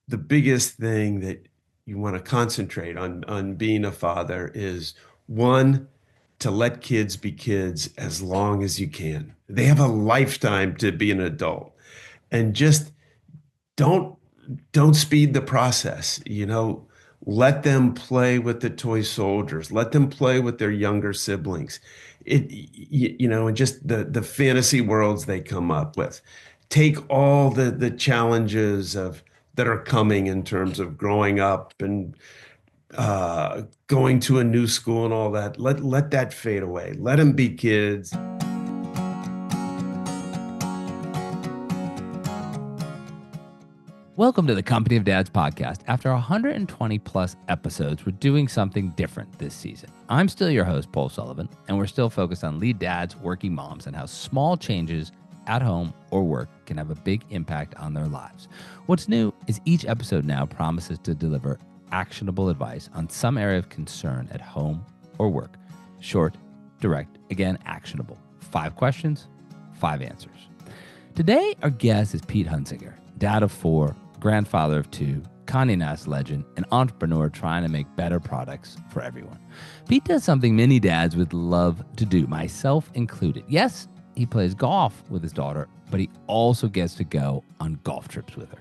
the biggest thing that you want to concentrate on being a father is one, to let kids be kids as long as you can. They have a lifetime to be an adult. And just don't don't speed the process. Let them play with the toy soldiers. Let them play with their younger siblings. And just the fantasy worlds they come up with. Take all the challenges of that are coming in terms of growing up and going to a new school and all that. Let that fade away. Let them be kids. Welcome to the Company of Dads podcast. After 120 plus episodes, we're doing something different this season. I'm still your host, Paul Sullivan, and we're still focused on lead dads, working moms, and how small changes at home or work can have a big impact on their lives. What's new is each episode now promises to deliver actionable advice on some area of concern at home or work. Short, direct, again, actionable. 5 questions, 5 answers. Today, our guest is Pete Hunsinger, dad of 4, grandfather of 2, Condé Nast legend, and entrepreneur trying to make better products for everyone. Pete does something many dads would love to do, myself included. Yes, he plays golf with his daughter, but he also gets to go on golf trips with her.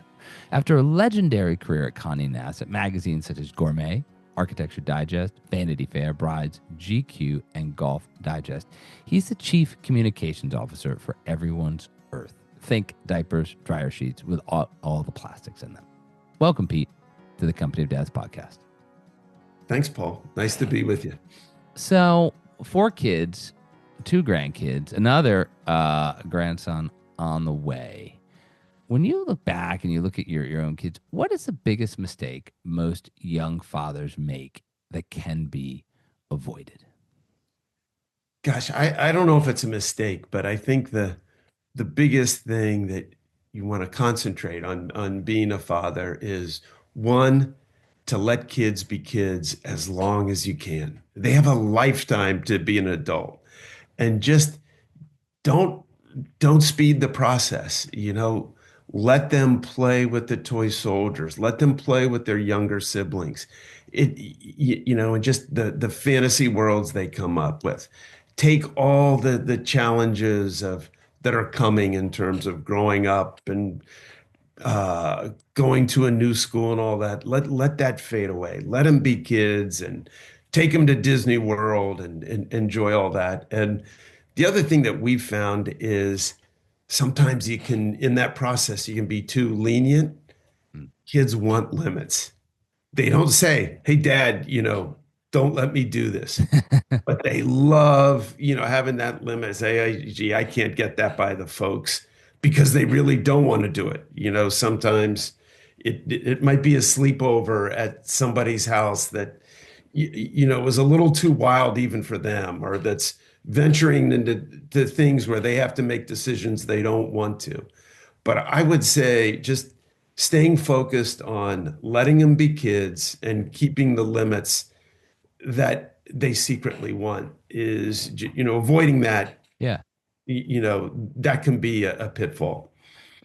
After a legendary career at Condé Nast at magazines such as Gourmet, Architecture Digest, Vanity Fair, Brides, GQ, and Golf Digest, he's the chief communications officer for Everyone's Earth. Think diapers, dryer sheets with all the plastics in them. Welcome, Pete, to the Company of Dads podcast. Thanks, Paul. Nice to be with you. So, 4 kids, 2 grandkids, another grandson on the way. When you look back and you look at your own kids, what is the biggest mistake most young fathers make that can be avoided? Gosh, I don't know if it's a mistake, but I think the biggest thing that you want to concentrate on being a father is one, to let kids be kids as long as you can. They have a lifetime to be an adult. And just don't don't speed the process. Let them play with the toy soldiers. Let them play with their younger siblings. And just the fantasy worlds they come up with. Take all the challenges of that are coming in terms of growing up and going to a new school and all that. Let that fade away. Let them be kids and take them to Disney World and enjoy all that. And the other thing that we've found is sometimes in that process, you can be too lenient. Kids want limits. They don't say, "Hey, Dad, don't let me do this." But they love, having that limit. Say, "Gee, I can't get that by the folks," because they really don't want to do it. Sometimes it might be a sleepover at somebody's house that was a little too wild even for them, or that's venturing into things where they have to make decisions they don't want to. But I would say just staying focused on letting them be kids and keeping the limits that they secretly want is, avoiding that, Yeah, that can be a pitfall.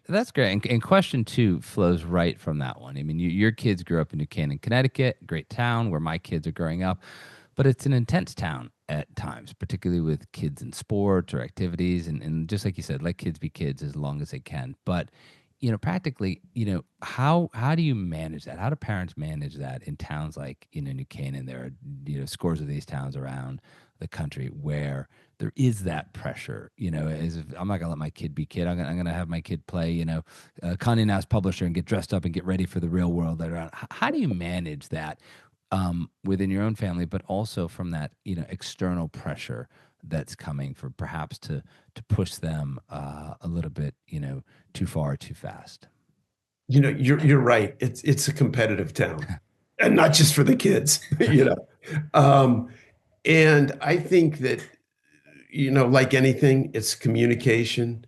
that's great. And question 2 flows right from that one. I mean, your kids grew up in New Canaan, Connecticut, great town where my kids are growing up, but it's an intense town at times, particularly with kids in sports or activities. And just like you said, let kids be kids as long as they can. But practically, how do you manage that? How do parents manage that in towns like, New Canaan? There are, scores of these towns around the country where there is that pressure, as if I'm not gonna let my kid be kid. I'm gonna have my kid play, Condé Nast publisher and get dressed up and get ready for the real world later on. How do you manage that within your own family, but also from that, external pressure that's coming for perhaps to push them a little bit, too far, too fast? You're right. It's a competitive town, and not just for the kids, you know. Um, and I think that, like anything, it's communication.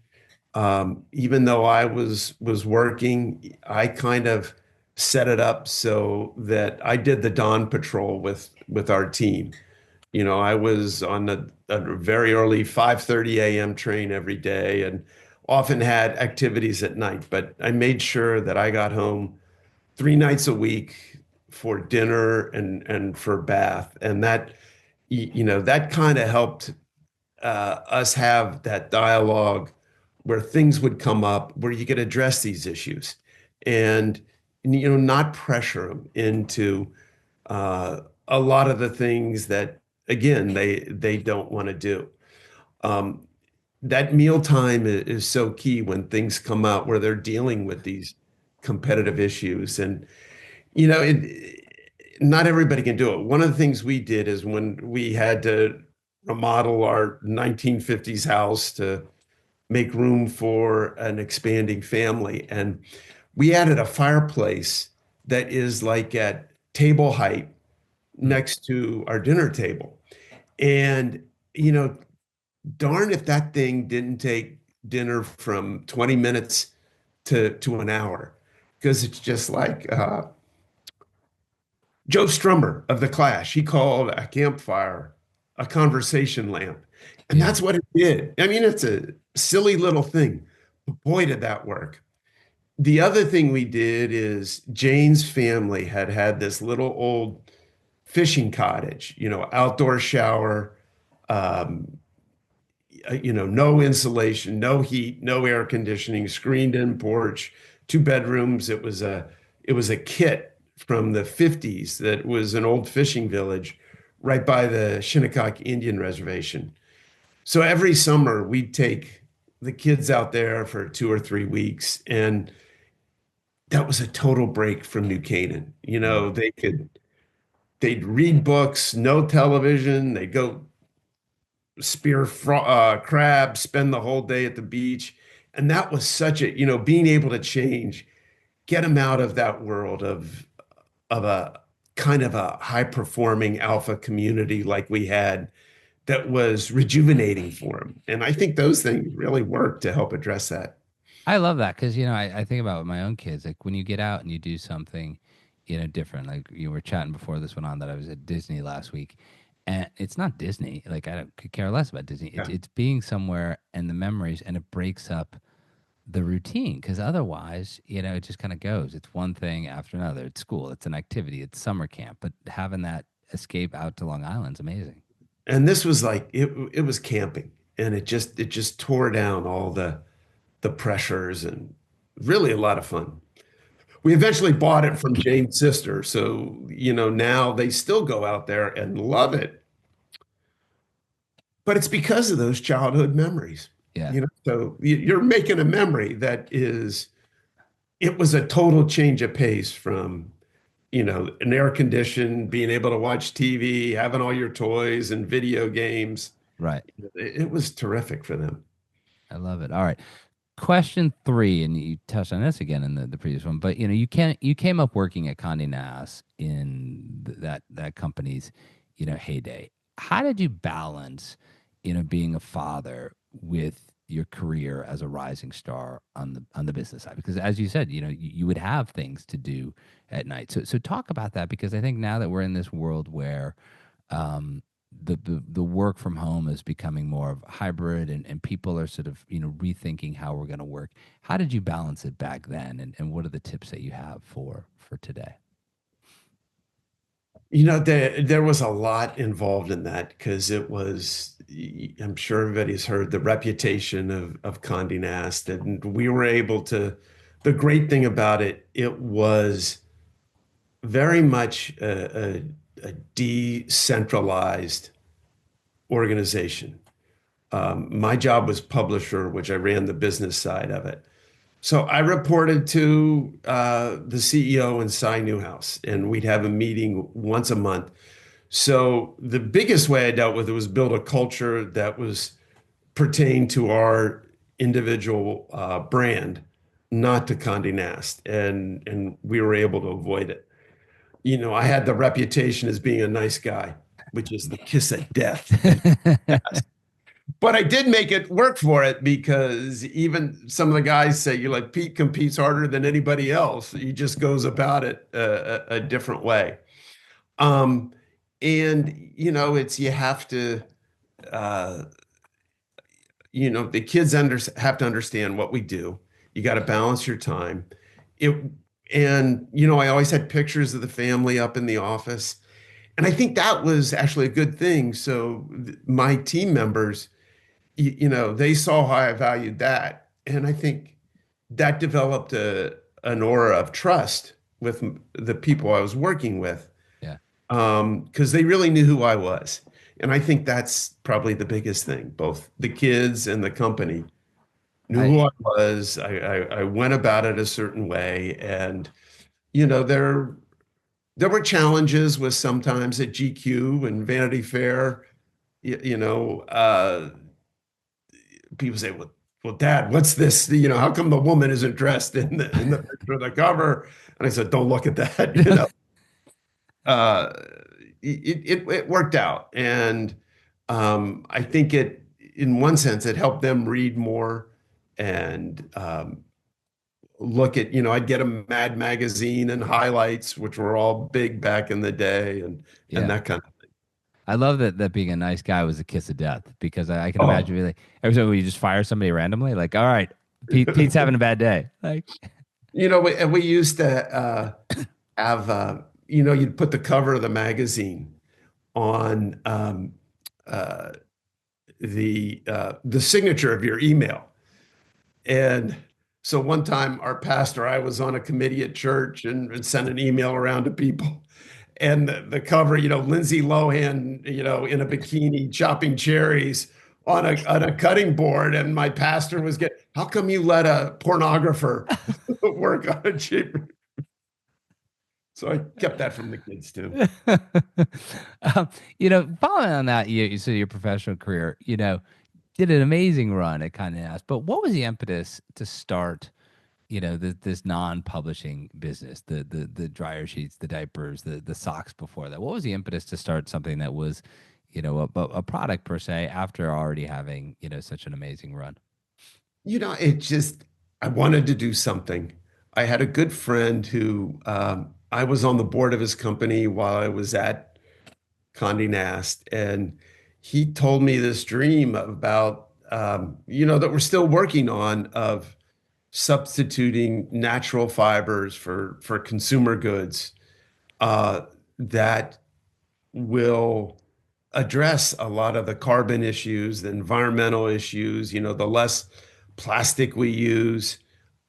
Even though I was working, I kind of set it up so that I did the dawn patrol with our team. I was on a very early 5:30 a.m. train every day and often had activities at night, but I made sure that I got home 3 nights a week for dinner and for bath. And that, that kind of helped us have that dialogue where things would come up where you could address these issues and, not pressure them into a lot of the things that, again, they don't want to do. Um, that mealtime is so key when things come out where they're dealing with these competitive issues. And, not everybody can do it. One of the things we did is when we had to remodel our 1950s house to make room for an expanding family. And we added a fireplace that is like at table height Hmm. next to our dinner table. And, you know, darn if that thing didn't take dinner from 20 minutes to an hour, because it's just like Joe Strummer of The Clash. He called a campfire a conversation lamp. And Yeah. that's what it did. I mean, it's a silly little thing, but boy, did that work. The other thing we did is Jane's family had had this little old fishing cottage, outdoor shower, um, no insulation, no heat, no air conditioning, screened in porch, 2 bedrooms. It was a kit from the 50s that was an old fishing village right by the Shinnecock Indian Reservation. So every summer we'd take the kids out there for 2 or 3 weeks, and that was a total break from New Canaan. Mm. They'd read books, no television, they'd go spear crabs, spend the whole day at the beach. And that was such being able to change, get them out of that world of a kind of a high performing alpha community like we had, that was rejuvenating for them. And I think those things really work to help address that. I love that because I think about my own kids. Like when you get out and you do something, different. Like you were chatting before this went on that I was at Disney last week, and it's not Disney. Like could care less about Disney. It's Yeah. it's being somewhere and the memories, and it breaks up the routine because otherwise, it just kind of goes. It's one thing after another. It's school. It's an activity. It's summer camp. But having that escape out to Long Island's amazing. And this was like it was camping, and it just tore down all the pressures, and really a lot of fun. We eventually bought it from Jane's sister, so now they still go out there and love it. But it's because of those childhood memories. Yeah. So you're making a memory that is, it was a total change of pace from, an air conditioned, being able to watch TV, having all your toys and video games. Right. It was terrific for them. I love it. All right. Question three, and you touched on this again in the previous one, but you came up working at Condé Nast in that company's heyday. How did you balance being a father with your career as a rising star on the business side? Because as you said, you would have things to do at night. So talk about that because I think now that we're in this world where um, the work from home is becoming more of hybrid and people are sort of rethinking how we're going to work. How did you balance it back then, and what are the tips that you have for today? There was a lot involved in that because it was, I'm sure everybody's heard the reputation of Condé Nast, and we were able to, the great thing about it, it was very much a decentralized organization. My job was publisher, which I ran the business side of it. So I reported to the CEO and Cy Newhouse, and we'd have a meeting once a month. So the biggest way I dealt with it was build a culture that was pertained to our individual brand, not to Condé Nast, and we were able to avoid it. I had the reputation as being a nice guy, which is the kiss of death. But I did make it work for it because even some of the guys say you like Pete competes harder than anybody else. He just goes about it a different way. Um, and it's you have to uh, the kids have to understand what we do. You got to balance your time. It And, you know, I always had pictures of the family up in the office. And I think that was actually a good thing. So my team members, you know, they saw how I valued that. And I think that developed an aura of trust with the people I was working with, Yeah. because they really knew who I was. And I think that's probably the biggest thing. Both the kids and the company knew I who I was. I went about it a certain way. And, you know, there were challenges with sometimes at GQ and Vanity Fair. You know, people say, well, Dad, what's this? You know, how come the woman isn't dressed in the picture of the cover? And I said, don't look at that. You know, uh, it worked out, and I think it, in one sense, it helped them read more and look at. You know, I'd get a Mad magazine and highlights, which were all big back in the day, and yeah. that kind of. I love that being a nice guy was a kiss of death because I can imagine Oh, being like every time you just fire somebody randomly, like, all right, Pete's having a bad day. Like, you know, we used to have, you know, you'd put the cover of the magazine on uh, the signature of your email. And so one time, our pastor, I was on a committee at church and sent an email around to people. And the cover, you know, Lindsay Lohan, you know, in a bikini chopping cherries on a cutting board. And my pastor was how come you let a pornographer work on a cheap? So I kept that from the kids too. following on that, so your professional career, did an amazing run at Condé Nast. But what was the impetus to start, this non-publishing business, the dryer sheets, the diapers, the socks before that? What was the impetus to start something that was, a product per se after already having, such an amazing run? You know, it just, I wanted to do something. I had a good friend who, I was on the board of his company while I was at Condé Nast, and he told me this dream about, you know, that we're still working on, of substituting natural fibers for consumer goods, uh, that will address a lot of the carbon issues, the environmental issues, you know, the less plastic we use,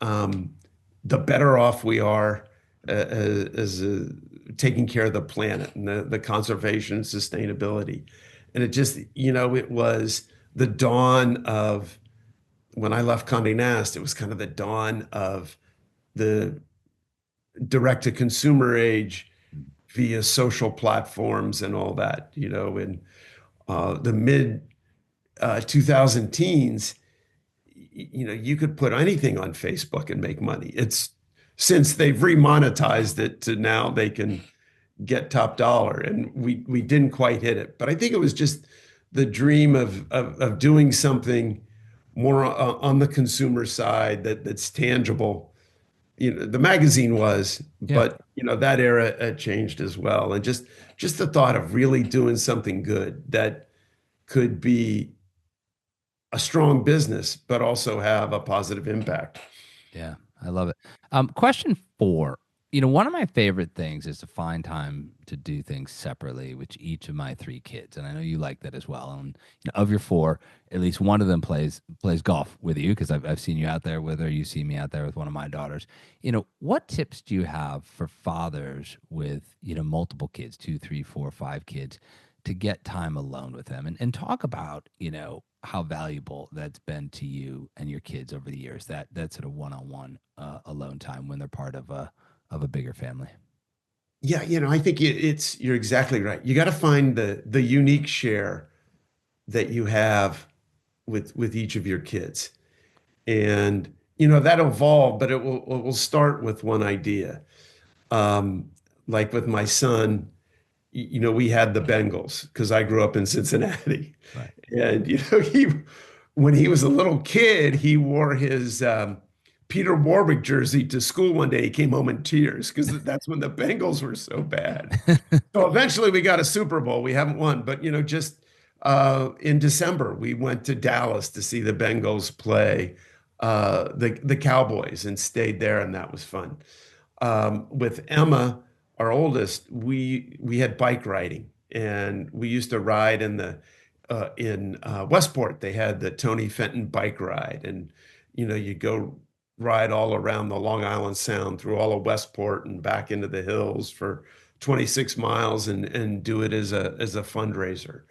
um, the better off we are, as taking care of the planet and the conservation and sustainability. And it just, you know, it was the dawn of, when I left Condé Nast, it was kind of the dawn of the direct to consumer age via social platforms and all that, you know, in the mid 2000 teens, you know, you could put anything on Facebook and make money. It's since they've remonetized it to now they can get top dollar, and we didn't quite hit it. But I think it was just the dream of doing something more on the consumer side that's tangible. You know, the magazine was, Yeah. but you know, that era changed as well. And just the thought of really doing something good that could be a strong business, but also have a positive impact. Yeah, I love it. Question four. One of my favorite things is to find time to do things separately with each of my three kids, and I know you like that as well. And of your four, at least one of them plays golf with you because I've seen you out there with her. You see me out there with one of my daughters. What tips do you have for fathers with multiple kids, two, three, four, five kids, to get time alone with them and talk about how valuable that's been to you and your kids over the years, that sort of one-on-one alone time when they're part of a bigger family? Yeah, you know, I think you're exactly right. You got to find the unique share that you have with each of your kids. And you know, that'll evolve, but it will start with one idea. Um, like with my son, you know, we had the Bengals because I grew up in Cincinnati. Right. And you know, when he was a little kid, he wore his Peter Warwick jersey to school one day. He came home in tears because that's when the Bengals were so bad. So eventually we got a Super Bowl. We haven't won, but you know, just in December we went to Dallas to see the Bengals play the Cowboys and stayed there, and that was fun. With Emma, our oldest, we had bike riding, and we used to ride in Westport. They had the Tony Fenton bike ride, and you go ride all around the Long Island Sound through all of Westport and back into the hills for 26 miles, and do it as a fundraiser.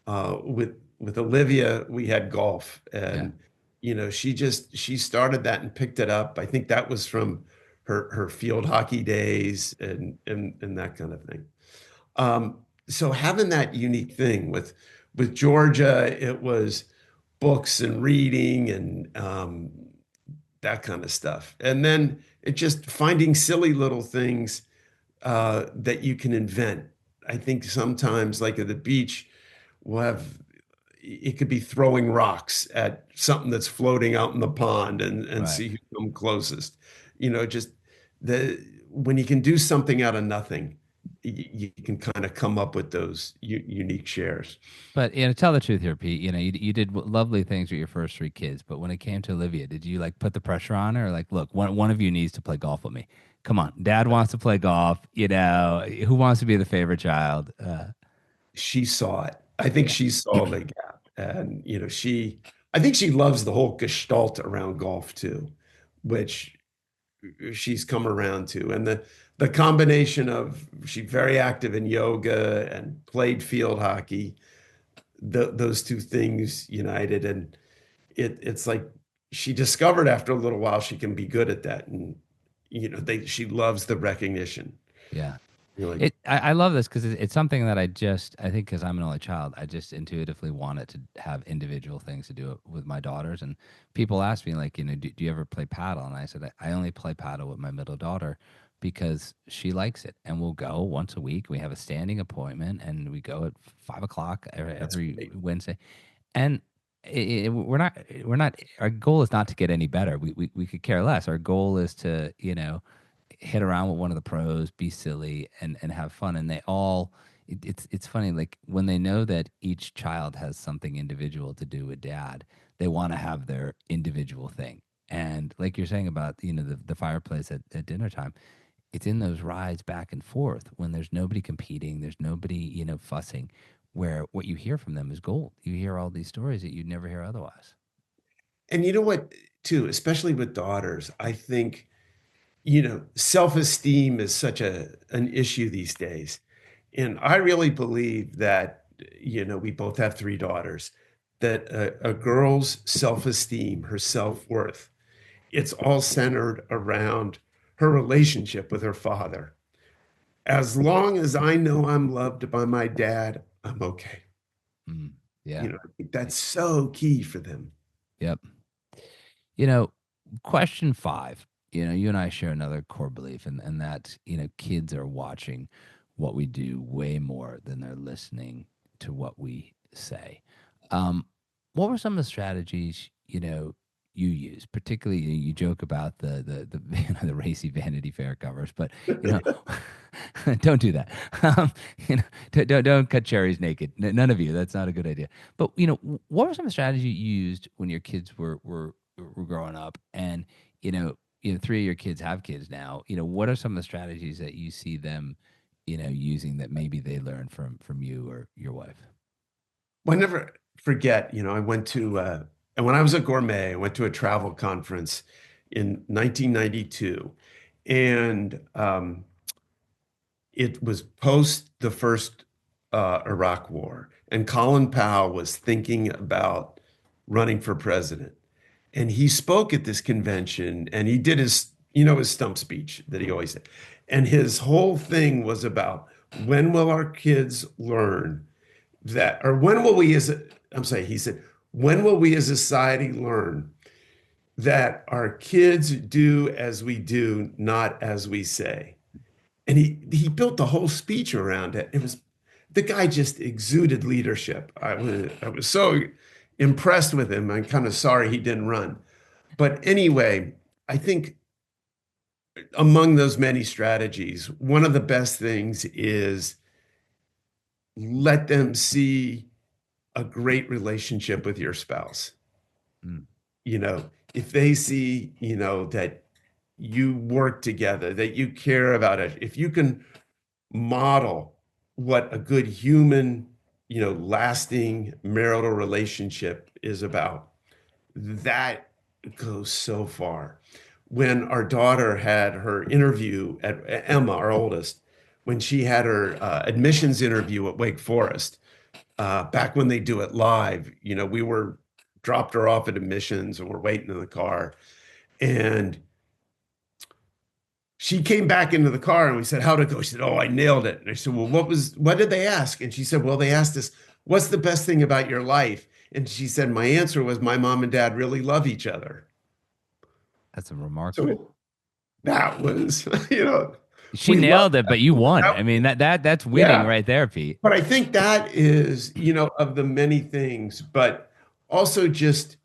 With Olivia, we had golf, Yeah. and she started that and picked it up. I think that was from her field hockey days and that kind of thing. So having that unique thing with Georgia, it was books and reading and that kind of stuff, and then it just finding silly little things that you can invent. I think sometimes, like at the beach, we'll have it could be throwing rocks at something that's floating out in the pond and Right. see who comes closest. Just the when you can do something out of nothing, you can kind of come up with those unique shares. But tell the truth here, Pete. You did lovely things with your first three kids, but when it came to Olivia, did you like put the pressure on her? Like, look, one of you needs to play golf with me. Come on, Dad wants to play golf. Who wants to be the favorite child? She saw it. I think Yeah, she saw the gap, and I think she loves the whole gestalt around golf too, which she's come around to. And the combination of she's very active in yoga and played field hockey, those two things united, and it's like she discovered after a little while she can be good at that, and she loves the recognition. yeah. You're like, I love this because it's something that I think because I'm an only child, I just intuitively wanted to have individual things to do with my daughters. And people ask me like, do you ever play paddle? And I said, I only play paddle with my middle daughter because she likes it. And we'll go once a week. We have a standing appointment and we go at 5 o'clock that's every great. Wednesday. And we're not, our goal is not to get any better. We could care less. Our goal is to, hit around with one of the pros, be silly, and have fun. And they all, it's funny. Like when they know that each child has something individual to do with dad, they want to have their individual thing. And like you're saying about the fireplace at dinner time, it's in those rides back and forth when there's nobody competing, there's nobody fussing, where what you hear from them is gold. You hear all these stories that you'd never hear otherwise. And you know what, too, especially with daughters, I think, self-esteem is such an issue these days. And I really believe that, we both have three daughters, that a girl's self-esteem, her self-worth, it's all centered around her relationship with her father. As long as I know I'm loved by my dad, I'm okay. Mm, yeah. I think that's so key for them. Yep. You know, question five, you and I share another core belief, and that, kids are watching what we do way more than they're listening to what we say. Um, what were some of the strategies, you use? Particularly, you joke about the the racy Vanity Fair covers, but you know, don't do that. Don't cut cherries naked. None of you. That's not a good idea. But what were some of the strategies you used when your kids were growing up, and three of your kids have kids now. What are some of the strategies that you see them, using that maybe they learned from you or your wife? Well, I never forget, I went to, and when I was a gourmet, I went to a travel conference in 1992. And it was post the first Iraq War. And Colin Powell was thinking about running for president. And he spoke at this convention and he did his stump speech that he always did. And his whole thing was about when will our kids learn that, or when will we I'm saying, he said, when will we as a society learn that our kids do as we do, not as we say? And he built the whole speech around it. It was the guy just exuded leadership. I was so impressed with him. I'm kind of sorry he didn't run. But anyway, I think among those many strategies, one of the best things is let them see a great relationship with your spouse. Mm, If they see, that you work together, that you care about it, if you can model what a good human, lasting marital relationship is about, that goes so far. When our daughter had her interview at Emma, our oldest, when she had her admissions interview at Wake Forest, back when they do it live, we were dropped her off at admissions and we're waiting in the car. And she came back into the car and we said, how'd it go? She said, oh, I nailed it. And I said, well, what did they ask? And she said, well, they asked us, what's the best thing about your life? And she said, my answer was, my mom and dad really love each other. That's a remarkable. So that was, She we love nailed it, that. but you won. That- I mean, that's winning yeah. right there, Pete. But I think that is, of the many things, but also just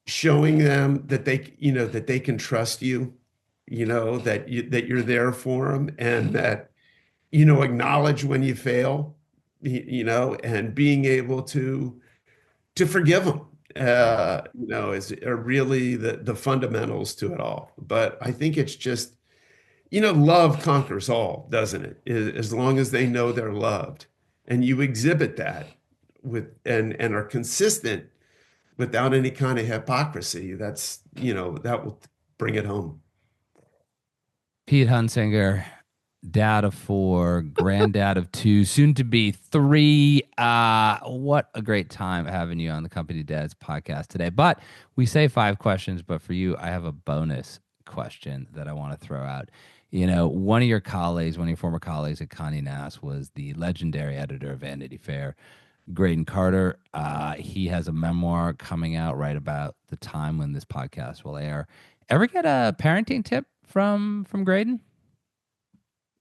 showing them that that they can trust you, that you're there for them, and that, acknowledge when you fail, and being able to forgive them, is are really the fundamentals to it all. But I think it's just, love conquers all, doesn't it? As long as they know they're loved, and you exhibit that and are consistent without any kind of hypocrisy, that will bring it home. Pete Hunsinger, dad of four, granddad of two, soon to be three. What a great time having you on the Company Dads podcast today. But we say 5 questions, but for you, I have a bonus question that I want to throw out. One of your former colleagues at Condé Nast was the legendary editor of Vanity Fair, Graydon Carter. He has a memoir coming out right about the time when this podcast will air. Ever get a parenting tip from Graydon?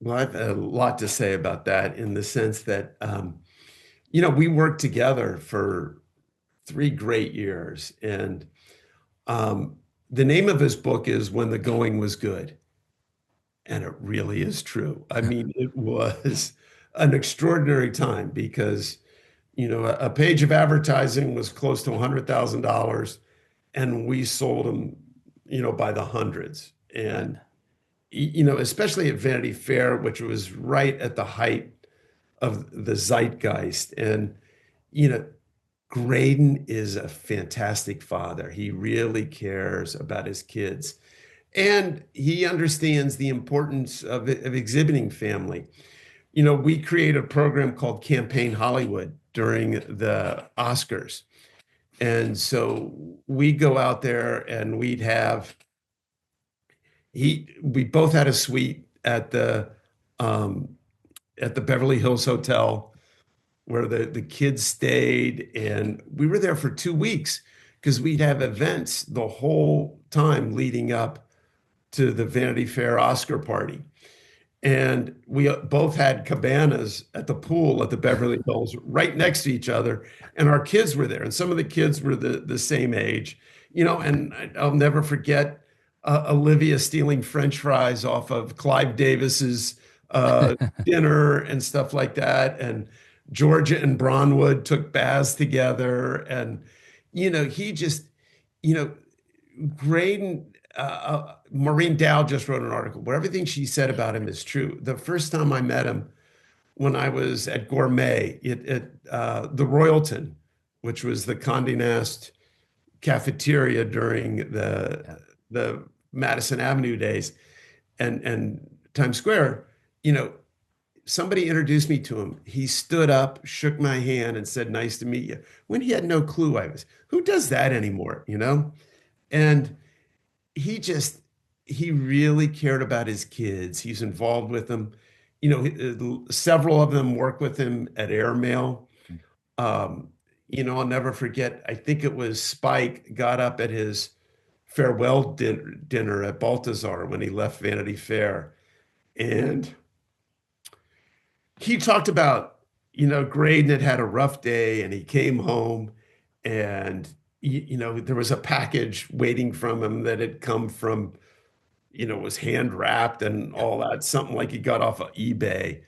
Well, I've had a lot to say about that, in the sense that, we worked together for 3 great years. And the name of his book is When the Going Was Good. And it really is true. I mean, it was an extraordinary time because, a page of advertising was close to $100,000, and we sold them, by the hundreds. And especially at Vanity Fair, which was right at the height of the zeitgeist. And, Graydon is a fantastic father. He really cares about his kids. And he understands the importance of exhibiting family. We created a program called Campaign Hollywood during the Oscars. And so we go out there and we both had a suite at the Beverly Hills Hotel where the kids stayed, and we were there for 2 weeks because we'd have events the whole time leading up to the Vanity Fair Oscar party. And we both had cabanas at the pool at the Beverly Hills right next to each other. And our kids were there. And some of the kids were the same age, and I'll never forget Olivia stealing French fries off of Clive Davis's dinner and stuff like that. And Georgia and Bronwood took baths together. And, he just, Graydon, Maureen Dow just wrote an article where everything she said about him is true. The first time I met him, when I was at Gourmet at the Royalton, which was the Condé Nast cafeteria during the Madison Avenue days, and Times Square, somebody introduced me to him. He stood up, shook my hand, and said, "Nice to meet you," when he had no clue I was. Who does that anymore, And he really cared about his kids. He's involved with them. Several of them work with him at Airmail. I'll never forget, I think it was Spike got up at his farewell dinner at Balthazar when he left Vanity Fair. And he talked about, Graydon had a rough day and he came home, and there was a package waiting from him that had come from, was hand wrapped and all that, something like he got off of eBay.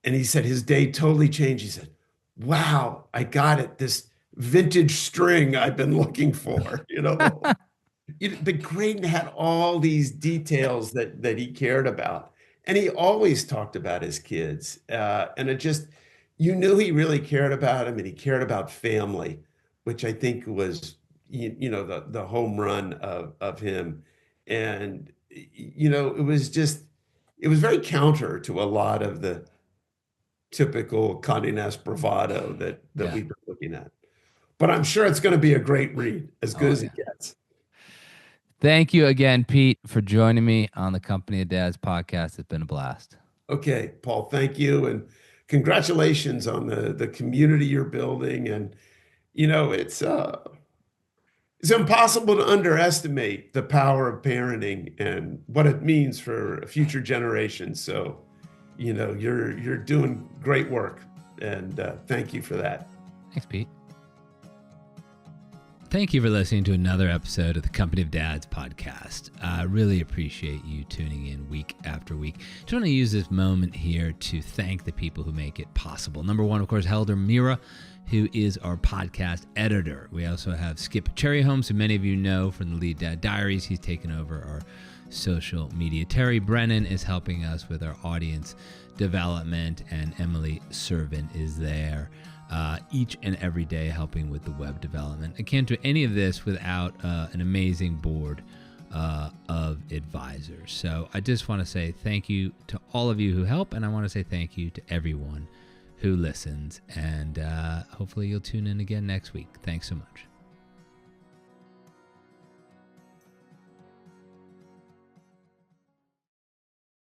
And he said his day totally changed. He said, "Wow, I got it. This vintage string I've been looking for," The Graydon had all these details that he cared about, and he always talked about his kids. And it just, you knew he really cared about him, and he cared about family, which I think was, the home run of him. And it was just, it was very counter to a lot of the typical Condé Nast bravado that Yeah. we've been looking at. But I'm sure it's going to be a great read, as good Oh, as yeah. it gets. Thank you again, Pete, for joining me on the Company of Dads podcast. It's been a blast. Okay, Paul, thank you. And congratulations on the community you're building. And, it's impossible to underestimate the power of parenting and what it means for future generations. So, you're doing great work. And thank you for that. Thanks, Pete. Thank you for listening to another episode of the Company of Dads podcast. I really appreciate you tuning in week after week. Just want to use this moment here to thank the people who make it possible. Number one, of course, Helder Mira, who is our podcast editor. We also have Skip Cherryholmes, who many of you know from the Lead Dad Diaries. He's taken over our social media. Terry Brennan is helping us with our audience development, and Emily Servin is there each and every day helping with the web development. I can't do any of this without an amazing board of advisors. So I just want to say thank you to all of you who help, and I want to say thank you to everyone who listens. And hopefully you'll tune in again next week. Thanks so much.